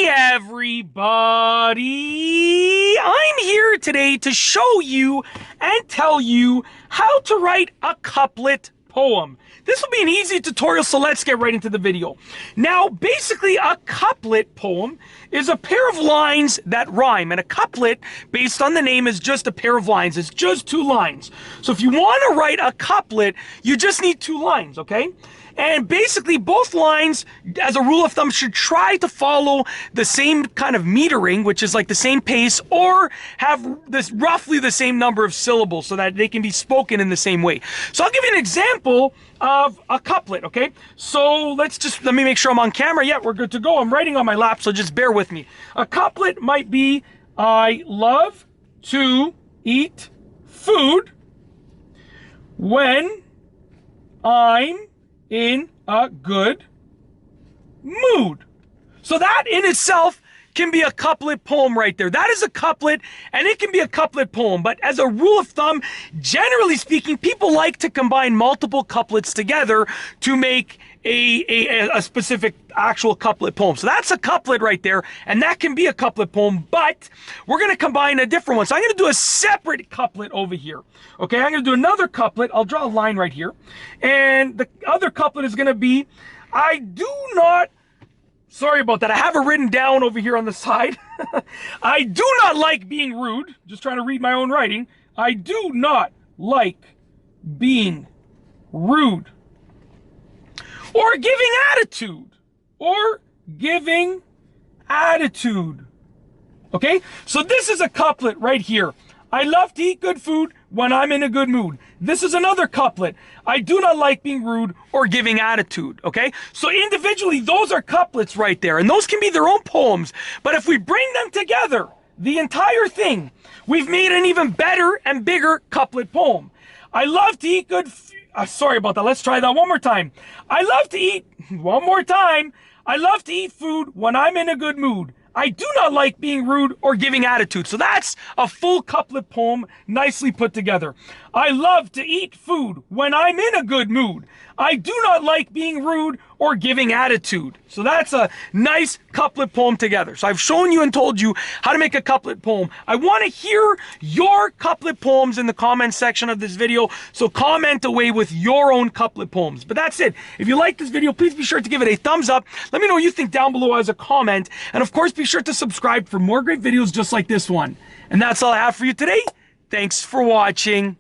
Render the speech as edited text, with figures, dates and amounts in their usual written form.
Hey everybody! I'm here today to show you and tell you how to write a couplet poem. This will be an easy tutorial, so let's get right into the video. Now, basically, a couplet poem is a pair of lines that rhyme, and a couplet, based on the name, is just a pair of lines. It's just two lines. So if you want to write a couplet, you just need two lines, okay? And basically, both lines, as a rule of thumb, should try to follow the same kind of metering, which is like the same pace, or have this roughly the same number of syllables so that they can be spoken in the same way. So I'll give you an example of a couplet, okay? So let me make sure I'm on camera. Yeah, we're good to go. I'm writing on my lap, so just bear with me. A couplet might be, I love to eat food when I'm in a good mood. So that in itself can be a couplet poem right there. That is a couplet, and it can be a couplet poem. But as a rule of thumb, generally speaking, people like to combine multiple couplets together to make a specific actual couplet poem. So that's a couplet right there, and that can be a couplet poem, but we're going to combine a different one. So I'm going to do a separate couplet over here. Okay, I'm going to do another couplet. I'll draw a line right here. And the other couplet is going to be, I do not, sorry about that, I have it written down over here on the side. I do not like being rude. Just trying to read my own writing. I do not like being rude. Or giving attitude. Or giving attitude. Okay? So this is a couplet right here. I love to eat good food when I'm in a good mood. This is another couplet. I do not like being rude or giving attitude. Okay? So individually, those are couplets right there. And those can be their own poems. But if we bring them together, the entire thing, we've made an even better and bigger couplet poem. I love to eat good food. Sorry about that. Let's try that one more time. I love to eat, one more time. I love to eat food when I'm in a good mood. I do not like being rude or giving attitude. So that's a full couplet poem, nicely put together. I love to eat food when I'm in a good mood. I do not like being rude or giving attitude. So that's a nice couplet poem together. So I've shown you and told you how to make a couplet poem. I want to hear your couplet poems in the comment section of this video. So comment away with your own couplet poems. But that's it. If you like this video, please be sure to give it a thumbs up. Let me know what you think down below as a comment. And of course, be sure to subscribe for more great videos just like this one. And that's all I have for you today. Thanks for watching.